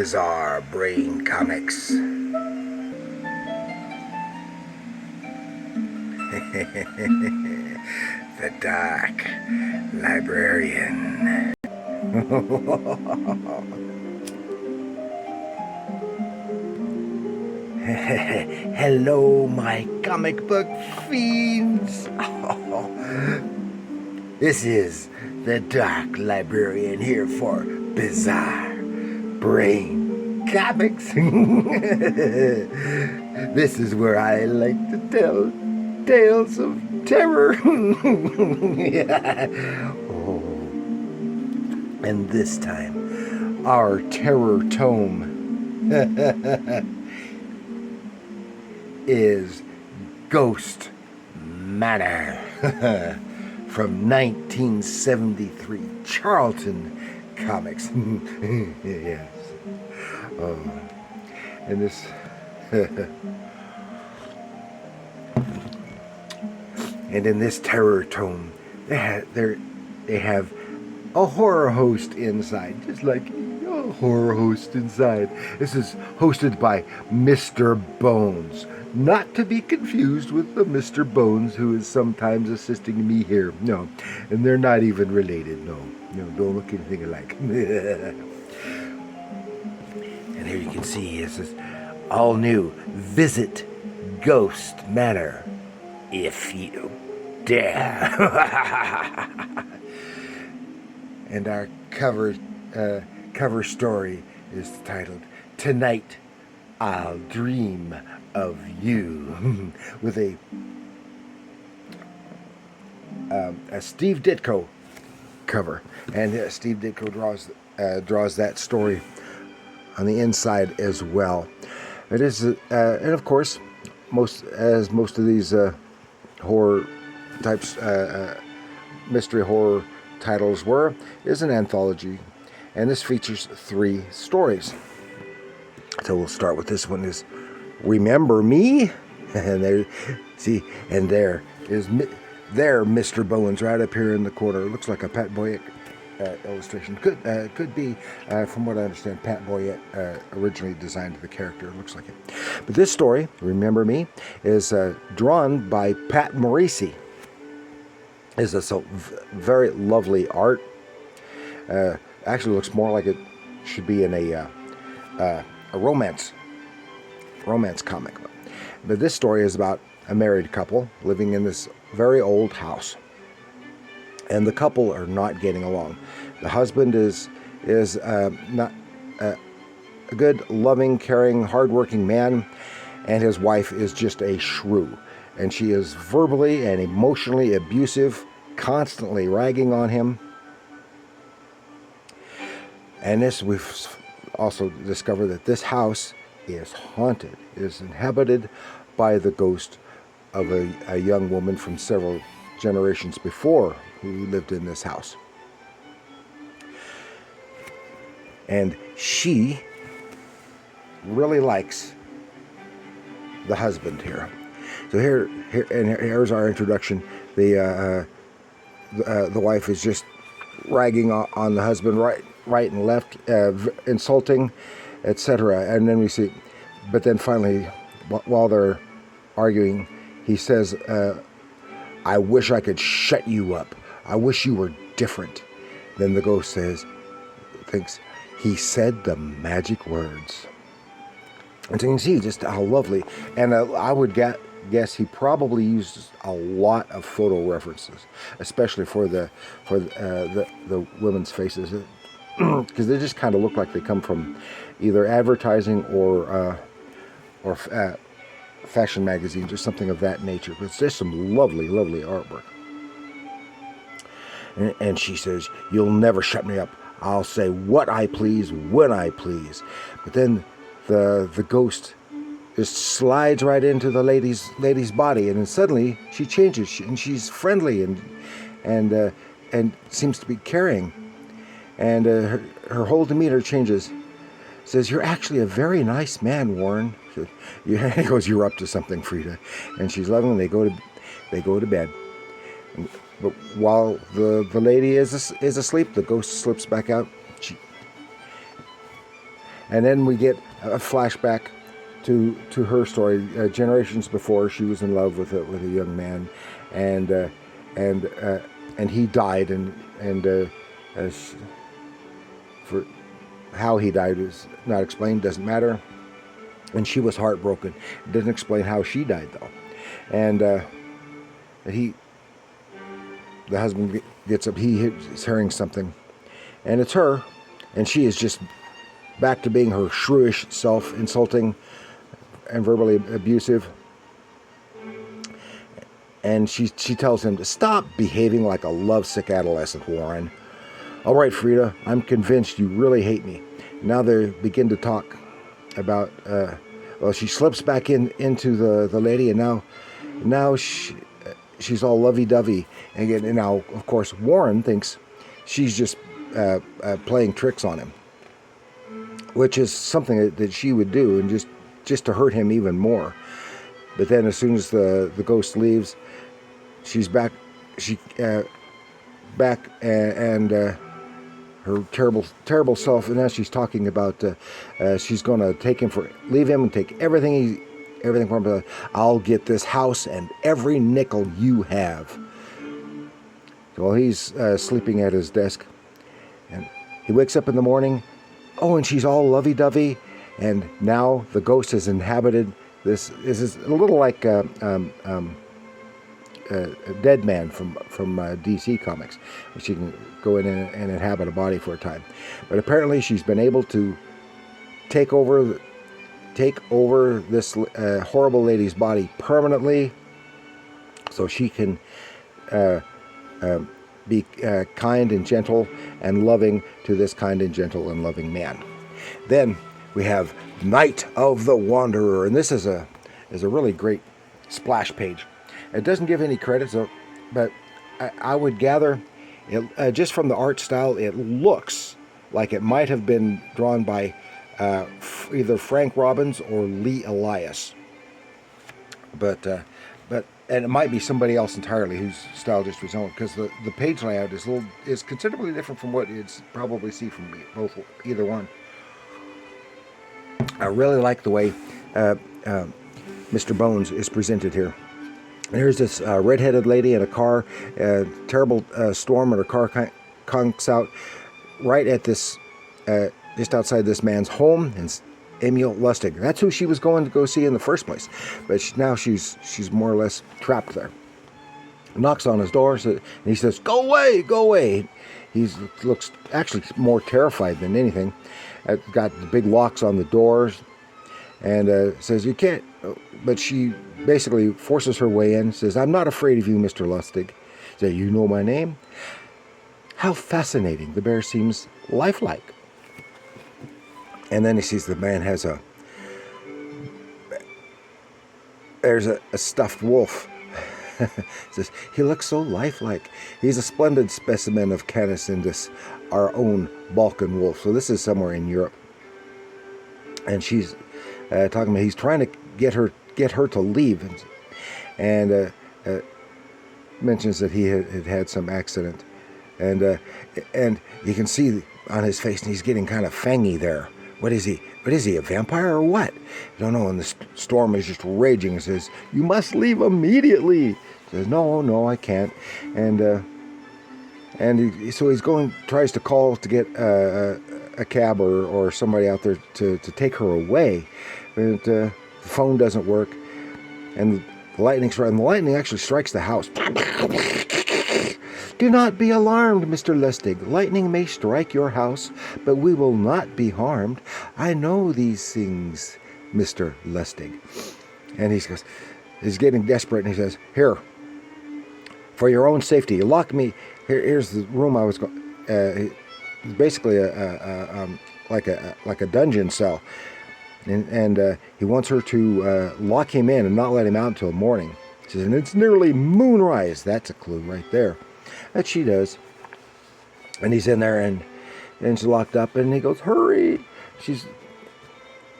Bizarre Brain Comics. The Dark Librarian. Hello, my comic book fiends. This is the Dark Librarian here for Bizarre Brain Comics. This is where I like to tell tales of terror. Oh. And this time, our terror tome is Ghost Manor from 1973 Charlton Comics. Yes. And this and in this terror tome, they have a horror host inside, just like a horror host inside. This is hosted by Mr. Bones, not to be confused with the Mr. Bones who is sometimes assisting me here. No, and they're not even related. No, don't look anything alike. And here you can see this is all new. Visit Ghost Manor if you dare. And our cover story is titled "Tonight I'll Dream of You," with a Steve Ditko cover, and Steve Ditko draws that story on the inside as well. It is, and of course, most of these horror types, mystery horror titles is an anthology, and this features 3 stories. So we'll start with this one, is Remember Me? And there is Mr. Bones right up here in the corner. It looks like a Pat Boyette illustration. Could be, from what I understand, Pat Boyette originally designed the character. It looks like it. But this story, Remember Me, is drawn by Pat Morrisi. Is a very lovely art. Actually looks more like it should be in a romance comic. But this story is about a married couple living in this very old house, and the couple are not getting along. The husband is not a good, loving, caring, hardworking man, and his wife is just a shrew. And she is verbally and emotionally abusive, constantly ragging on him. And we've also discovered that this house is haunted, is inhabited by the ghost of a young woman from several generations before who lived in this house. And she really likes the husband here. So here's our introduction. The wife is just ragging on the husband right and left, insulting, etc. And then we see, but then finally, while they're arguing, he says, "I wish I could shut you up. I wish you were different." Then the ghost thinks, he said the magic words. And so you can see just how lovely. And I would guess he probably uses a lot of photo references, especially for the women's faces, because they just kind of look like they come from either advertising or fashion magazines or something of that nature. But it's just some lovely artwork. And she says, "You'll never shut me up. I'll say what I please when I please." But then the ghost just slides right into the lady's body, and then suddenly she changes, and she's friendly and seems to be caring, and her whole demeanor changes. Says, "You're actually a very nice man, Warren." He goes, "You're up to something, Frida." And she's loving. They go to bed. But while the lady is asleep, the ghost slips back out. And then we get a flashback to her story. Generations before, she was in love with a young man, and he died, and for how he died is not explained. Doesn't matter. And she was heartbroken. It doesn't explain how she died though. And the husband gets up. He's hearing something, and it's her, and she is just back to being her shrewish self, insulting and verbally abusive. And she tells him to stop behaving like a lovesick adolescent, Warren. All right, Frida, I'm convinced you really hate me. Now they begin to talk about, she slips back into the lady, and now she's all lovey-dovey. And now, of course, Warren thinks she's just playing tricks on him, which is something that she would do, and just to hurt him even more. But then as soon as the ghost leaves, she's back. Back and her terrible self. And now she's talking about she's going to leave him and take everything from him. I'll get this house and every nickel you have. So he's sleeping at his desk, and he wakes up in the morning. Oh, and she's all lovey-dovey, and now the ghost has inhabited this. This is a little like a dead man from DC Comics. She can go in and inhabit a body for a time, but apparently she's been able to take over this horrible lady's body permanently, so she can be kind and gentle and loving to this kind and gentle and loving man. Then we have Night of the Wanderer, and this is a really great splash page. It doesn't give any credits, but I would gather, just from the art style, it looks like it might have been drawn by either Frank Robbins or Lee Elias. But it might be somebody else entirely whose style just was own, because the page layout is considerably different from what you'd probably see from either one. I really like the way Mr. Bones is presented here. There's this redheaded lady in a car, terrible storm, and her car conks out right at this, just outside this man's home, and Emil Lustig. That's who she was going to go see in the first place, but now she's more or less trapped there. Knocks on his door, and he says, "Go away, go away." He looks actually more terrified than anything. Got the big locks on the doors, and says, "You can't." But she basically forces her way in. Says, "I'm not afraid of you, Mr. Lustig." Says, "You know my name?" How fascinating! The bear seems lifelike. And then he sees the man has there's a stuffed wolf. Says, "He looks so lifelike. He's a splendid specimen of Canis Indus, our own Balkan wolf." So this is somewhere in Europe. And she's talking about he's trying to get her to leave, and mentions that he had some accident, and you can see on his face, and he's getting kind of fangy there. What is he? A vampire or what? I don't know. And the storm is just raging. He says, "You must leave immediately." He says, "No, I can't." So he's tries to call to get a cab or somebody out there to take her away, but the phone doesn't work, and the lightning actually strikes the house. "Do not be alarmed, Mr. Lustig. Lightning may strike your house, but we will not be harmed. I know these things, Mr. Lustig." And he's getting desperate, and he says, "Here, for your own safety, lock me. Here's the room I was going." Basically, like a dungeon cell, and he wants her to lock him in and not let him out until morning. He says, "And it's nearly moonrise." That's a clue right there. That she does. And he's in there, and she's locked up, and he goes, "Hurry!"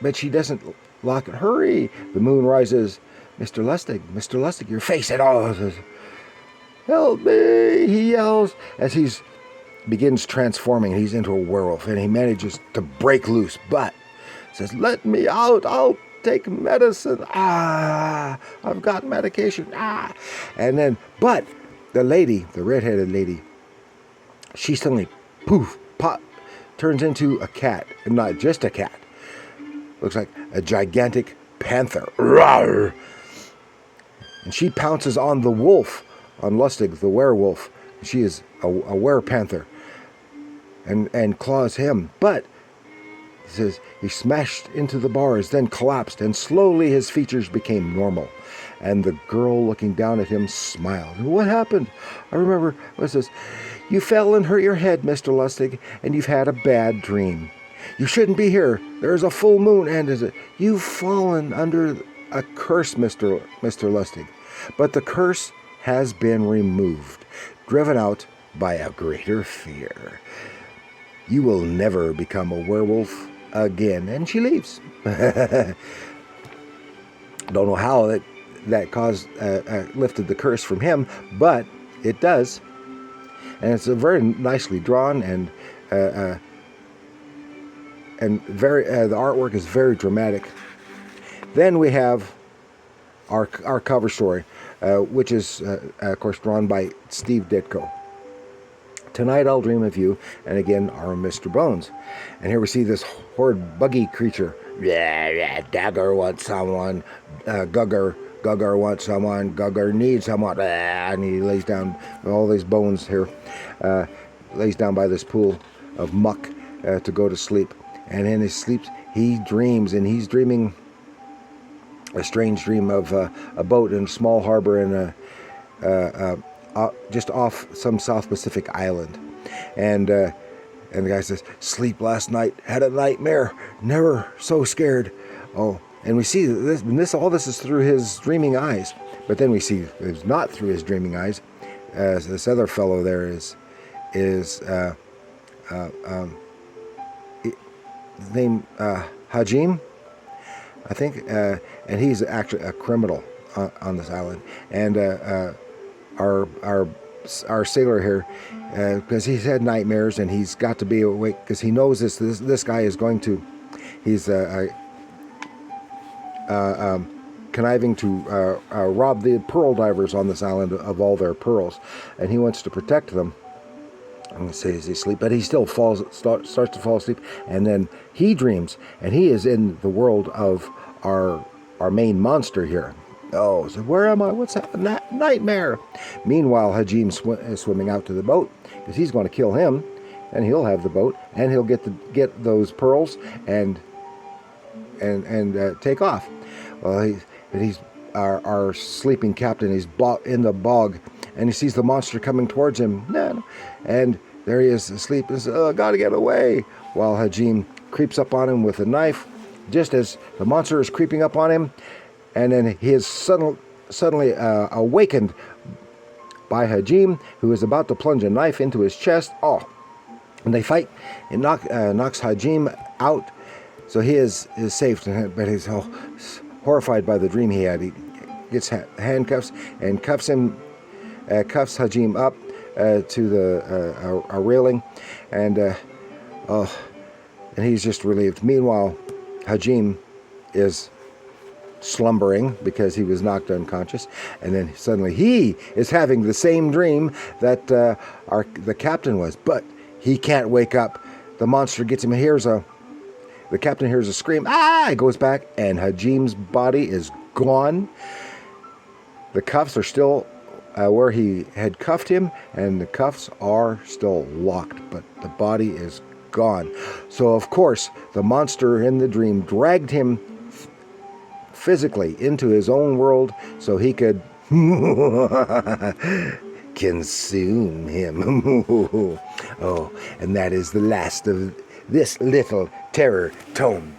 But she doesn't lock it. "Hurry!" The moon rises. Mr. Lustig, your face at all. Says, "Help me!" he yells as he begins transforming. He's into a werewolf, and he manages to break loose, but Says, let me out. I'll take medicine. I've got medication. And then, but the lady, the redheaded lady, she suddenly, poof, pop, turns into a cat. And not just a cat. Looks like a gigantic panther. Rawr! And she pounces on the wolf, on Lustig, the werewolf. She is a were-panther. And claws him. But, he says, he smashed into the bars, then collapsed, and slowly his features became normal. And the girl looking down at him smiled. What happened? I remember, what's this? You fell and hurt your head, Mr. Lustig, and you've had a bad dream. You shouldn't be here. There's a full moon, and you've fallen under a curse, Mr. Lustig. But the curse has been removed, driven out by a greater fear. You will never become a werewolf again. And she leaves. Don't know how that caused lifted the curse from him, but it does. And it's a very nicely drawn and very the artwork is very dramatic. Then we have our cover story, which is of course drawn by Steve Ditko. Tonight I'll dream of you, and again our Mr. Bones. And here we see this horrid buggy creature. Dagger wants someone. Gugger wants someone. Gugger needs someone. And he lays down all these bones here. Lays down by this pool of muck to go to sleep. And in his sleep he dreams, and he's dreaming a strange dream of a boat in a small harbor in just off some South Pacific island. And the guy says, sleep last night, had a nightmare, never so scared. Oh, and we see all this is through his dreaming eyes. But then we see it's not through his dreaming eyes. This other fellow there is named Hajim, I think, and he's actually a criminal on this island. And our sailor here, because he's had nightmares and he's got to be awake because he knows this guy is going to, he's conniving to rob the pearl divers on this island of all their pearls, and he wants to protect them. I'm going to say as he sleeps, but he still starts to fall asleep, and then he dreams, and he is in the world of our main monster here. Oh, so where am I? What's happening? Nightmare. Meanwhile, Hajim is swimming out to the boat because he's going to kill him, and he'll have the boat, and he'll get those pearls and take off. Well, he's our sleeping captain. He's in the bog, and he sees the monster coming towards him. And there he is asleep. He says, "Oh, gotta get away!" While Hajim creeps up on him with a knife, just as the monster is creeping up on him. And then he is suddenly awakened by Hajim, who is about to plunge a knife into his chest. Oh, and they fight. It knocks Hajim out, so he is safe. But he's horrified by the dream he had. He gets handcuffs and cuffs Hajim up to a railing, and he's just relieved. Meanwhile, Hajim is slumbering because he was knocked unconscious, and then suddenly he is having the same dream that the captain was, but he can't wake up. The monster gets him. The captain hears a scream. He goes back, and Hajim's body is gone. The cuffs are still where he had cuffed him, and the cuffs are still locked, but the body is gone. So of course the monster in the dream dragged him physically into his own world so he could consume him. Oh, and that is the last of this little terror tome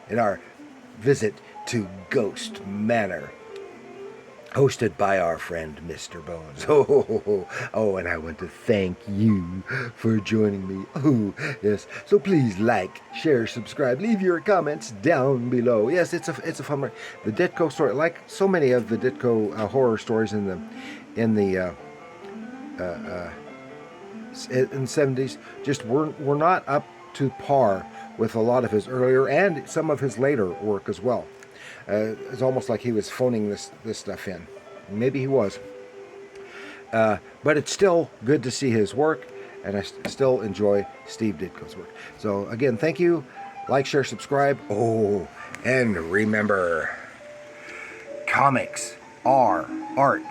in our visit to Ghost Manor, hosted by our friend Mr. Bones. Oh, and I want to thank you for joining me. Oh, yes. So please like, share, subscribe, leave your comments down below. Yes, it's a fun one. The Ditko story, like so many of the Ditko horror stories in the 70s, just were not up to par with a lot of his earlier and some of his later work as well. It's almost like he was phoning this stuff in. Maybe he was. But it's still good to see his work, and I still enjoy Steve Ditko's work. So again, thank you. Like, share, subscribe. Oh, and remember, comics are art.